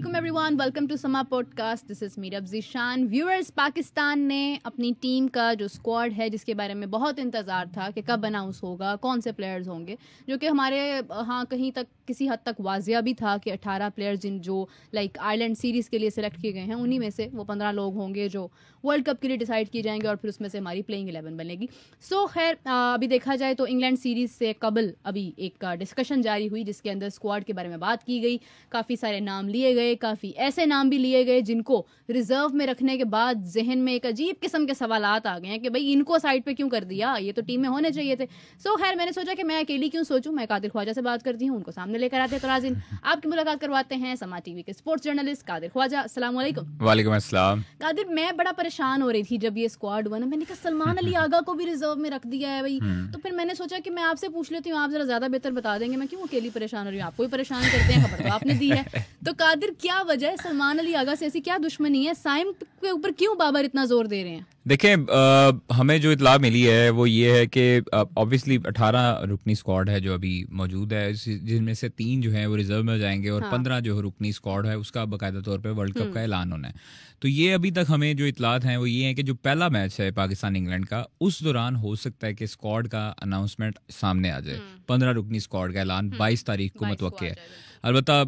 Assalamualaikum everyone, welcome to Sama Podcast. This is Meera Zishan. Viewers, Pakistan ने अपनी team का जो स्क्वाड है जिसके बारे में बहुत इंतज़ार था कि कब अनाउंस होगा, कौन से प्लेयर्स होंगे, जो कि हमारे कहीं तक किसी हद तक वाजिया भी था कि 18 प्लेयर्स जो लाइक आयरलैंड सीरीज़ के लिए सिलेक्ट किए गए हैं, उन्हीं में से वो 15 लोग होंगे जो वर्ल्ड कप के लिए डिसाइड किए जाएंगे और फिर उसमें से हमारी प्लेइंग 11 बनेगी. सो खैर अभी देखा जाए तो इंग्लैंड सीरीज़ से कबल अभी एक डिस्कशन जारी हुई जिसके अंदर स्क्वाड के बारे में बात की गई. काफ़ी सारे नाम लिए गए, काफ़ी ऐसे नाम भी लिए गए जिनको रिजर्व में रखने के बाद जहन में एक अजीब किस्म के सवालात आ गए हैं कि भाई इनको साइड पे क्यों कर दिया, ये तो टीम में होने चाहिए थे. सो खैर मैंने सोचा कि मैं अकेली क्यों सोचूं, मैं कादिर ख्वाजा से बात करती हूँ, उनको सामने लेकर आते हैं. तो नाज़रीन आपकी मुलाकात करवाते हैं समा टीवी के स्पोर्ट्स जर्नलिस्ट कादिर ख्वाजा. अस्सलाम वालेकुम. वालेकुम अस्सलाम. कादिर, मैं बड़ा परेशान हो रही थी जब ये स्क्वाड बना. मैंने कहा सलमान अली आगा को भी रिजर्व में रख दिया है भाई. तो फिर मैंने सोचा कि मैं आपसे पूछ लेती हूँ, आप जरा ज्यादा बेहतर बता देंगे. मैं क्यों अकेली परेशान हो रही हूँ, आपको भी परेशान करते हैं, खबर तो आपने दी है. तो कादिर, क्या वजह है, सलमान अली आगा से ऐसी क्या दुश्मनी है, साइम के ऊपर क्यों बाबर इतना जोर दे रहे हैं? देखें, हमें जो इतला मिली है वो ये है कि ऑब्वियसली 18 रुकनी स्क्वाड है जो अभी मौजूद है, जिनमें से 3 जो है वो रिजर्व में जाएंगे और 15 जो रुकनी स्क्वाड है उसका बाकायदा तौर पे वर्ल्ड कप का ऐलान होना है. तो ये अभी तक हमें जो इतलात हैं वो ये है कि जो पहला मैच है पाकिस्तान इंग्लैंड का, उस दौरान हो सकता है कि स्क्वाड का अनाउंसमेंट सामने आ जाए. 15 रुकनी स्क्वाड का ऐलान 22 तारीख को मुतवक्के है. अलबत्ता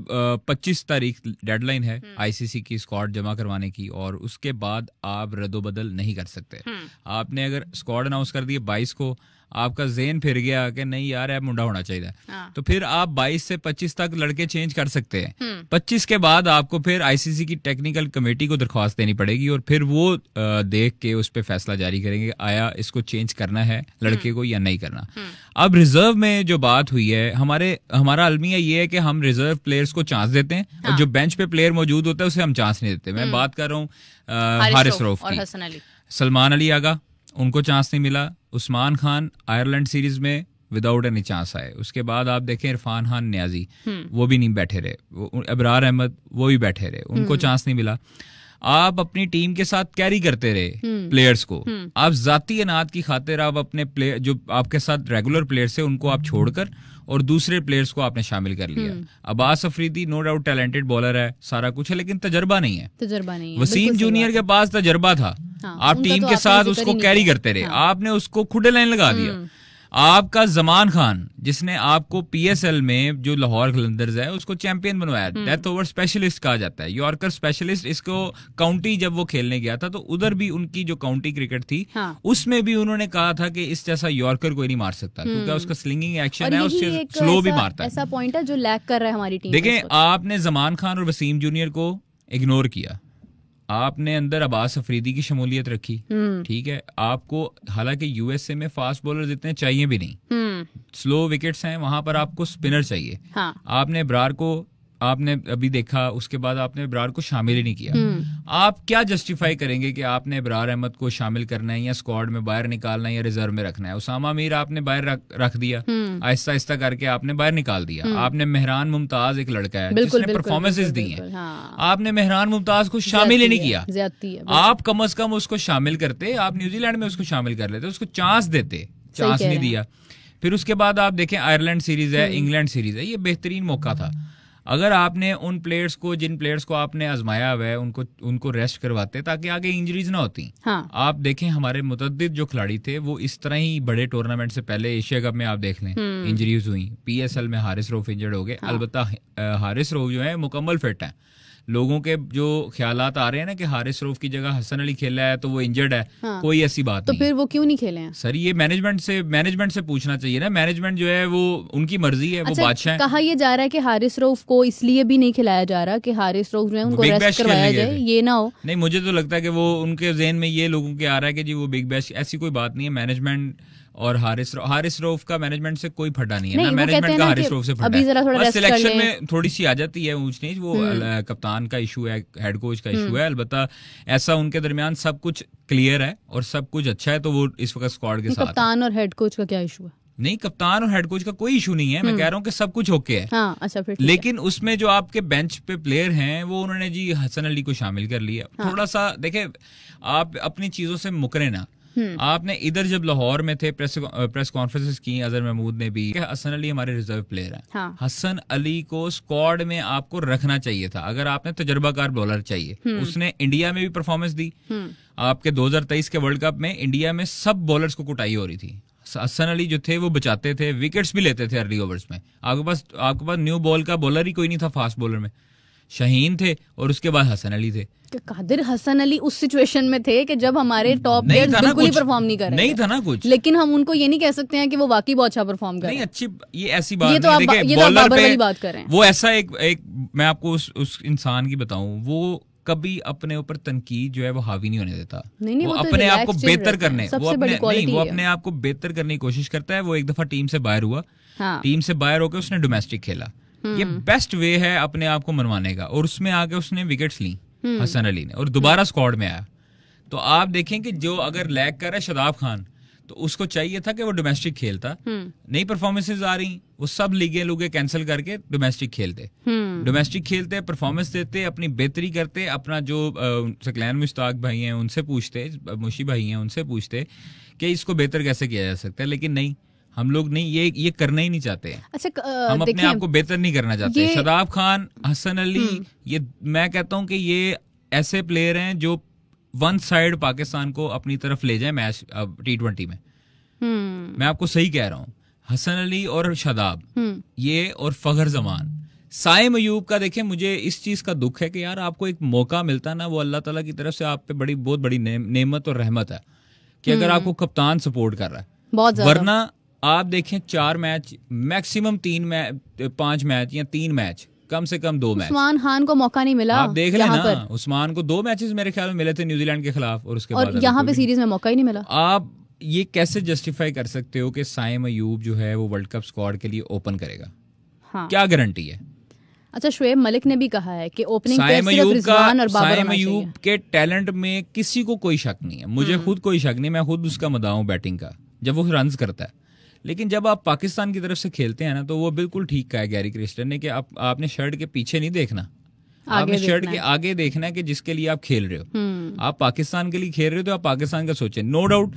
25 तारीख डेडलाइन है आईसीसी की स्क्वाड जमा करवाने की, और उसके बाद आप रद्दोबदल नहीं कर सकते. आपने अगर स्क्वाड अनाउंस कर दिए 22 को, आपका ज़हन फिर गया कि नहीं यार अब मुंडा होना चाहिए, तो फिर आप 22 से 25 तक लड़के चेंज कर सकते हैं. 25 के बाद आपको फिर आईसीसी की टेक्निकल कमेटी को दरख्वास्त देनी पड़ेगी और फिर वो देख के उस पर फैसला जारी करेंगे आया इसको चेंज करना है लड़के को या नहीं करना. अब रिजर्व में जो बात हुई है, हमारा अलमिया ये है कि हम रिजर्व प्लेयर्स को चांस देते हैं और जो बेंच पे प्लेयर मौजूद होता है उसे हम चांस नहीं देते. मैं बात कर रहा हूँ हारिस रऊफ की, सलमान अली आगा, उनको चांस नहीं मिला. उस्मान खान आयरलैंड सीरीज में विदाउट एनी चांस आए. उसके बाद आप देखें इरफान खान न्याजी, वो भी नहीं बैठे रहे. अबरार अहमद वो भी बैठे रहे, उनको चांस नहीं मिला. आप अपनी टीम के साथ कैरी करते रहे प्लेयर्स को. आप जाती अनात की खातिर आप अपने प्लेयर जो आपके साथ रेगुलर प्लेयर्स है उनको आप छोड़कर और दूसरे प्लेयर्स को आपने शामिल कर लिया. Abbas Afridi no doubt talented bowler है, सारा कुछ है, लेकिन तजर्बा नहीं है. वसीम जूनियर के पास तजर्बा था. आप टीम के साथ उसको कैरी करते रहे, आपने उसको खुडे लाइन लगा दिया. आपका जमान खान जिसने आपको पीएसएल में जो लाहौर कलंदर्स है उसको चैंपियन बनवाया, डेथ ओवर स्पेशलिस्ट कहा जाता है, यॉर्कर स्पेशलिस्ट. इसको काउंटी जब वो खेलने गया था तो उधर भी उनकी जो काउंटी क्रिकेट थी उसमें भी उन्होंने कहा था कि इस जैसा यॉर्कर कोई नहीं मार सकता क्योंकि उसका स्लिंगिंग एक्शन है, उससे स्लो भी मारता है. ऐसा पॉइंट है जो लैक कर रहा है हमारी टीम. देखें, आपने जमान खान और वसीम जूनियर को इग्नोर किया, आपने अंदर अब्बास अफरीदी की शमूलियत रखी. ठीक है, आपको हालांकि यूएसए में फास्ट बॉलर्स इतने चाहिए भी नहीं, स्लो विकेट्स हैं, वहां पर आपको स्पिनर चाहिए. आपने इब्रार को आपने अभी देखा, उसके बाद आपने इब्रार को शामिल ही नहीं किया. आप क्या जस्टिफाई करेंगे कि आपने इब्रार अहमद को शामिल करना है या स्क्वाड में बाहर निकालना है या रिजर्व में रखना है? उसामा मीर आपने बाहर रख दिया, आहिस्ता आहिस्ता करके आपने बाहर निकाल दिया. आपने मेहरान मुमताज एक लड़का है जिसने परफॉर्मेंसेस दी हैं, आपने मेहरान मुमताज को शामिल ही नहीं किया. आप कम अज कम उसको शामिल करते, आप न्यूजीलैंड में उसको शामिल कर लेते, उसको चांस देते, चांस नहीं दिया. फिर उसके बाद आप देखें आयरलैंड सीरीज है, इंग्लैंड सीरीज है, ये बेहतरीन मौका था. अगर आपने उन प्लेयर्स को जिन प्लेयर्स को आपने आजमाया हुआ है उनको रेस्ट करवाते ताकि आगे इंजरीज ना होती. आप देखें हमारे मुतअद्दिद जो खिलाड़ी थे वो इस तरह ही बड़े टूर्नामेंट से पहले एशिया कप में आप देख लें इंजरीज हुई. पीएसएल में हारिस रऊफ इंजर्ड हो गए. अलबत्ता हारिस रऊफ जो है मुकम्मल फिट है. लोगों के जो ख्यालात आ रहे हैं ना कि हारिस रऊफ की जगह हसन अली खेला है तो वो इंजर्ड है, कोई ऐसी बात नहीं. तो फिर वो क्यों नहीं खेले हैं सर? ये मैनेजमेंट से पूछना चाहिए ना. मैनेजमेंट जो है वो उनकी मर्जी है. वो बादशाह कहा यह जा रहा है कि हारिस रऊफ को इसलिए भी नहीं खिलाया जा रहा कि हारिस रऊफ जो है उनको रेस्ट करवाया जाए, ये ना हो. नहीं, मुझे तो लगता है कि वो उनके ज़हन में ये लोगों के आ रहा है कि जी वो बिग बैश, ऐसी कोई बात नहीं है. मैनेजमेंट और हारिस रऊफ का मैनेजमेंट से कोई फटा नहीं है ना, मैनेजमेंट का हारिस रऊफ से फटा है. सिलेक्शन में थोड़ी सी आ जाती है ऊंच नीच, वो कप्तान का इशू है, हेड कोच का इशू है. अलबत्ता ऐसा उनके दरमियान सब कुछ क्लियर है और सब कुछ अच्छा है, तो वो इस वक्त स्क्वाड के साथ. कप्तान और हेड कोच का क्या इशू है? नहीं, कप्तान और हेड कोच का कोई इशू नहीं है. मैं कह रहा हूँ कि सब कुछ ओके है. अच्छा, फिर लेकिन उसमें जो आपके बेंच पे प्लेयर हैं वो उन्होंने जी हसन अली को शामिल कर लिया. थोड़ा सा देखे, आप अपनी चीजों से मुकरे ना. आपने इधर जब लाहौर में थे प्रेस कॉन्फ्रेंसेस की अजहर महमूद ने भी, हसन अली हमारे रिजर्व प्लेयर हैं। हाँ। हसन अली को स्क्वाड में आपको रखना चाहिए था अगर आपने तजर्बाकार बॉलर चाहिए। उसने इंडिया में भी परफॉर्मेंस दी। आपके 2023 के वर्ल्ड कप में इंडिया में सब बॉलर्स को कुटाई हो रही थी। हसन अली जो थे वो बचाते थे, विकेट्स भी लेते थे अर्ली ओवर्स में। आपके पास न्यू बॉल का बॉलर ही कोई नहीं था फास्ट बॉलर में। शाहीन थे और उसके बाद हसन अली थे। कादिर हसन अली उस सिचुएशन में थे कि जब हमारे टॉप प्लेयर्स बिल्कुल ही परफॉर्म नहीं कर रहे नहीं था ना कुछ, लेकिन हम उनको ये नहीं कह सकते हैं कि वो वाकई बहुत अच्छा परफॉर्म कर रहे हैं। अच्छी ये ऐसी बात ये तो आप बाबर वाली बात कर रहे हैं। वो ऐसा एक मैं आपको उस इंसान की बताऊं, वो कभी अपने ऊपर तनकीद जो है वो हावी नहीं होने देता। नहीं, वो अपने आप को बेहतर करने वो अपने आप को बेहतर करने की कोशिश करता है। वो एक दफा टीम से बाहर हुआ, टीम से बाहर होकर उसने डोमेस्टिक खेला। ये बेस्ट वे है अपने आप को मनवाने का, और उसमें आके उसने विकेट्स ली हसन अली ने और दोबारा स्क्वाड में आया। तो आप देखें कि जो अगर लैग कर रहा है शादाब खान, तो उसको चाहिए था कि वो डोमेस्टिक खेलता। नई परफॉर्मेंसेस आ रही, वो सब लीगे लुगे कैंसिल करके डोमेस्टिक खेलते, परफॉर्मेंस देते, अपनी बेहतरी करते, अपना जो सकलैन मुश्ताक भाई हैं उनसे पूछते, मुशी भाई हैं उनसे पूछते कि इसको बेहतर कैसे किया जा सकता है। लेकिन नहीं, हम लोग नहीं, ये करना ही नहीं चाहते हैं। अच्छा, हम अपने आप को बेहतर नहीं करना चाहते। शादाब खान, हसन अली, ये मैं कहता हूं कि ये ऐसे प्लेयर हैं जो वन साइड पाकिस्तान को अपनी तरफ ले जाए मैच T20 में। मैं आपको सही कह रहा हूँ। हसन अली और शादाब ये, और फखर जमान, साइम अयूब का देखें, मुझे इस चीज का दुख है कि यार आपको एक मौका मिलता ना, वो अल्लाह ताला की तरफ से आप पे बहुत बड़ी नेमत और रहमत है कि अगर आपको कप्तान सपोर्ट कर रहा है। वरना आप देखें 4 मैच मैक्सिमम 5 मैच या 3 मैच, कम से कम 2 मैच उस्मान खान को मौका नहीं मिला। आप देख लेना, उस्मान को 2 मैचेस मेरे ख्याल में मिले थे न्यूजीलैंड के खिलाफ, और उसके बाद यहाँ पे सीरीज में मौका ही नहीं मिला। आप ये कैसे जस्टिफाई कर सकते हो कि साइम अयूब जो है वो वर्ल्ड कप स्क्वाड के लिए ओपन करेगा? क्या गारंटी है? अच्छा, शुएब मलिक ने भी कहा है कि ओपनिंग सिर्फ रिजवान और बाबर साइम अयूब के टैलेंट में किसी को कोई शक नहीं है। मुझे खुद कोई शक नहीं, मैं खुद उसका मदाह हूं बैटिंग का जब वो रन्स करता है। लेकिन जब आप पाकिस्तान की तरफ से खेलते हैं ना, तो वो बिल्कुल ठीक कहा है गैरी क्रिस्टन ने कि आपने शर्ट के पीछे नहीं देखना, आपने शर्ट के आगे देखना है कि जिसके लिए आप खेल रहे हो। आप पाकिस्तान के लिए खेल रहे हो तो आप पाकिस्तान का सोचें। नो डाउट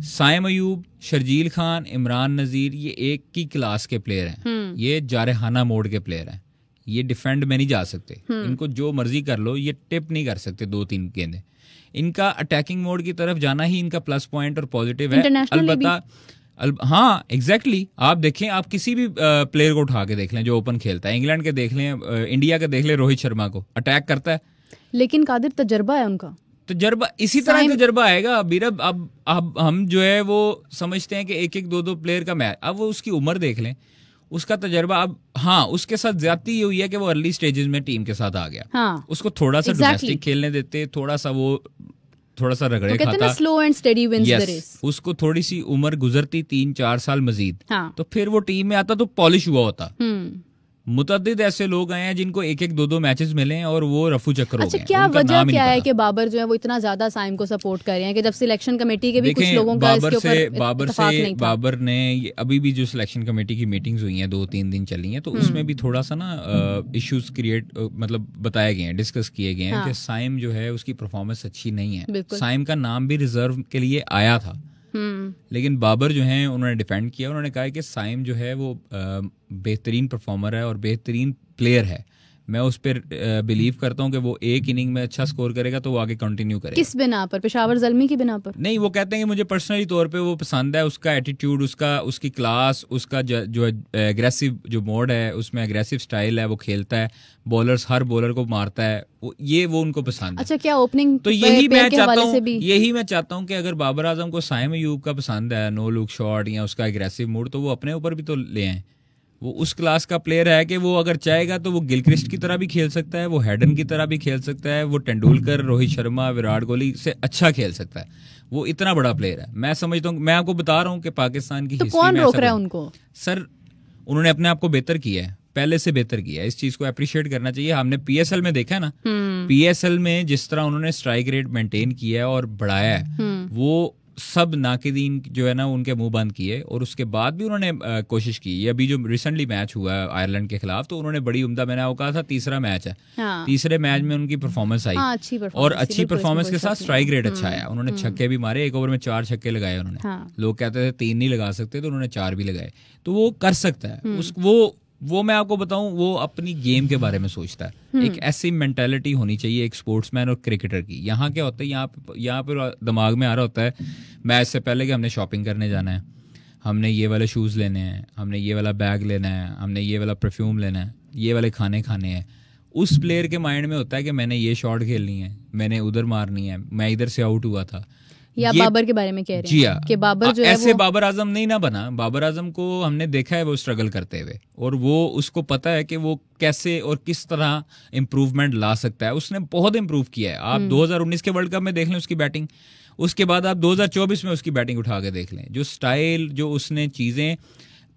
साइम अयूब, शर्जील खान, इमरान नजीर ये एक ही क्लास के प्लेयर हैं। ये जारहाना मोड के प्लेयर हैं। ये डिफेंड में नहीं जा सकते, इनको जो मर्जी कर लो, ये टिप नहीं कर सकते 2-3 गेंदें। इनका अटैकिंग मोड की तरफ जाना ही इनका प्लस पॉइंट और पॉजिटिव है। अलबत्ता हाँ एग्जैक्टली आप देखें, आप किसी भी प्लेयर को उठा के देख लें जो ओपन खेलता है, इंग्लैंड के देख लें, इंडिया के देख लें, रोहित शर्मा को अटैक करता है। लेकिन कादिर तजर्बा है उनका, तजर्बा इसी तरह तजर्बा आएगा बीरब। अब हम जो है वो समझते हैं कि 1-2 प्लेयर का मैच, अब वो उसकी उम्र देख लें, उसका तजर्बा। अब हाँ, उसके साथ ज्यादती ये हुई है कि वो अर्ली स्टेजेस में टीम के साथ आ गया। उसको थोड़ा सा डोमेस्टिक खेलने देते, थोड़ा सा रगड़े खाता, slow and steady wins the race. उसको थोड़ी सी उम्र गुजरती 3-4 साल मजीद, तो फिर वो टीम में आता तो पॉलिश हुआ होता। मुतअद्दिद ऐसे लोग आए हैं जिनको 1-2 मैचेस मिले हैं और वो रफू चक्कर हो गए। अच्छा, क्या वजह क्या है कि बाबर जो है वो इतना ज्यादा साइम को सपोर्ट कर रहे हैं कि जब सिलेक्शन कमेटी के भी कुछ लोगों का इसके ऊपर इत्तेफाक नहीं था। बाबर ने अभी भी जो सिलेक्शन कमेटी की मीटिंग्स हुई हैं 2-3 दिन चली हैं, तो उसमें भी थोड़ा सा ना इश्यूज क्रिएट मतलब बताए गए हैं, डिस्कस किए गए हैं कि साइम जो है उसकी परफॉर्मेंस अच्छी नहीं है। साइम का नाम भी रिजर्व के लिए आया था, लेकिन बाबर जो है उन्होंने डिफेंड किया। उन्होंने कहा कि साइम जो है वो बेहतरीन परफॉर्मर है और बेहतरीन प्लेयर है। मैं उस पर बिलीव करता हूँ कि वो एक इनिंग में अच्छा स्कोर करेगा तो वो आगे कंटिन्यू करेगा। किस बिना पर? पेशावर ज़ल्मी की बिना पर नहीं, वो कहते हैं कि मुझे पर्सनली तौर पे वो पसंद है, उसका एटीट्यूड, उसकी क्लास, उसका जो एग्रेसिव जो मोड है, उसमें एग्रेसिव स्टाइल है, वो खेलता है, बॉलर्स हर बॉलर को मारता है, वो उनको पसंद है। अच्छा, क्या ओपनिंग? तो यही मैं चाहता हूँ कि अगर बाबर आजम को साइम अयूब का पसंद है, नो लुक शॉट या उसका एग्रेसिव मूड, तो वो अपने ऊपर भी तो ले आए। वो उस क्लास का प्लेयर है कि वो अगर चाहेगा तो वो गिलक्रिस्ट की तरह भी खेल सकता है, वो हेडन की तरह भी खेल सकता है, वो तेंदुलकर, रोहित शर्मा, विराट कोहली से अच्छा खेल सकता है। वो इतना बड़ा प्लेयर है। मैं समझता हूँ, मैं आपको बता रहा हूँ कि पाकिस्तान की हिस्ट्री में कौन रोक रहा है उनको? सर, उन्होंने अपने आप को बेहतर किया है, पहले से बेहतर किया है। इस चीज को अप्रिशिएट करना चाहिए। हमने PSL में देखा है ना, PSL में जिस तरह उन्होंने स्ट्राइक रेट मेंटेन किया है और बढ़ाया है, वो सब नाकिदीन जो है ना उनके मुंह बंद किए, और उसके बाद भी उन्होंने कोशिश की। ये अभी जो रिसेंटली मैच हुआ है आयरलैंड के खिलाफ, तो उन्होंने बड़ी उम्दा, मैंने आपको कहा था तीसरा मैच है, तीसरे मैच में उनकी परफॉर्मेंस आई, और अच्छी परफॉर्मेंस के साथ स्ट्राइक रेट अच्छा आया। उन्होंने छक्के भी मारे, एक ओवर में 4 छक्के लगाए उन्होंने। लोग कहते थे 3 नहीं लगा सकते, तो उन्होंने 4 भी लगाए। तो वो कर सकता है। वो मैं आपको बताऊं, वो अपनी गेम के बारे में सोचता है। एक ऐसी मेंटालिटी होनी चाहिए एक स्पोर्ट्समैन और क्रिकेटर की। यहाँ क्या होता है, यहाँ पर दिमाग में आ रहा होता है मैच से पहले कि हमने शॉपिंग करने जाना है, हमने ये वाले शूज़ लेने हैं, हमने ये वाला बैग लेना है, हमने ये वाला परफ्यूम लेना है, ये वाले खाने खाने हैं। उस प्लेयर के माइंड में होता है कि मैंने ये शॉट खेलनी है, मैंने उधर मारनी है, मैं इधर से आउट हुआ था। या बाबर के बारे में कह रहे हैं कि बाबर जो है ऐसे बाबर आजम नहीं ना बना। बाबर आजम को हमने देखा है वो स्ट्रगल करते हुए, और वो उसको पता है कि वो कैसे और किस तरह इम्प्रूवमेंट ला सकता है। उसने बहुत इम्प्रूव किया है। आप 2019 के वर्ल्ड कप में देख लें उसकी बैटिंग, उसके बाद आप 2024 में उसकी बैटिंग उठा के देख लें। जो स्टाइल, जो उसने चीजें,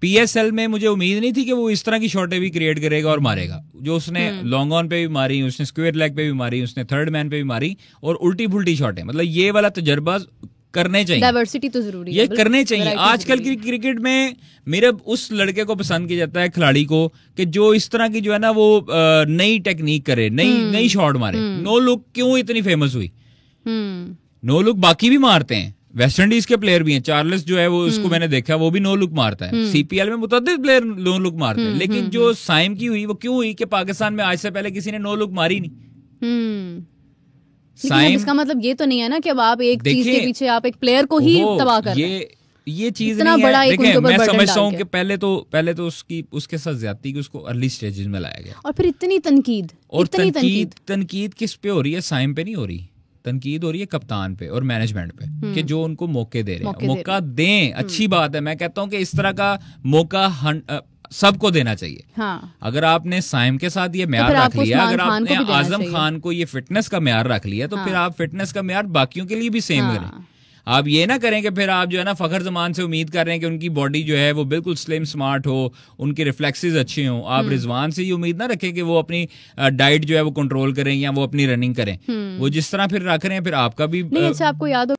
PSL में मुझे उम्मीद नहीं थी कि वो इस तरह की शॉटें भी क्रिएट करेगा और मारेगा। जो उसने लॉन्ग ऑन पे भी मारी, उसने स्क्वायर लेग पे भी मारी, उसने थर्ड मैन पे भी मारी, और उल्टी फुल्टी शॉटें। मतलब ये वाला तजर्बा करने चाहिए, डाइवर्सिटी तो जरूरी है, ये करने चाहिए। आजकल की क्रिकेट में मेरे उस लड़के को पसंद किया जाता है, खिलाड़ी को, कि जो इस तरह की जो है ना वो नई टेक्निक करे, नई शॉट मारे। नो लुक क्यों इतनी फेमस हुई? नो लुक बाकी भी मारते हैं, वेस्ट इंडीज के प्लेयर भी हैं। चार्ल्स जो है वो, उसको मैंने देखा, वो भी नो लुक मारता है। CPL में मुतअद्दिद प्लेयर नो लुक मारते हैं। लेकिन जो साइम की हुई वो क्यों हुई कि पाकिस्तान में आज से पहले किसी ने नो लुक मारी नहीं। साइम, इसका मतलब ये तो नहीं है ना कि अब आप एक चीज के पीछे आप एक प्लेयर को ही तबाह कर रहे हैं। ये चीज नहीं है। देखिए, मैं समझता हूँ कि पहले तो उसके साथ ज्यादती की उसको अर्ली स्टेजेस में लाया गया, और फिर इतनी तनकीद, और तनकीद किस पे हो रही है? साइम पे नहीं हो रही, तनकीद हो रही है कप्तान पे और मैनेजमेंट पे, कि जो उनको मौके दे रहे हैं। मौका दें, अच्छी बात है। मैं कहता हूं कि इस तरह का मौका सबको देना चाहिए। हाँ। अगर आपने साइम के साथ ये म्यार रख लिया, अगर आपने आजम खान को ये फिटनेस का म्यार रख लिया, तो फिर आप फिटनेस का म्यार बाकियों के लिए भी सेम करें। आप ये ना करें कि फिर आप जो है ना फखर जमान से उम्मीद कर रहे हैं कि उनकी बॉडी जो है वो बिल्कुल स्लिम स्मार्ट हो, उनके रिफ्लेक्सेस अच्छे हों। आप रिजवान से ये उम्मीद ना रखें कि वो अपनी डाइट जो है वो कंट्रोल करें या वो अपनी रनिंग करें। वो जिस तरह फिर रख रहे हैं, फिर आपका भी नहीं। अच्छा, आपको याद हो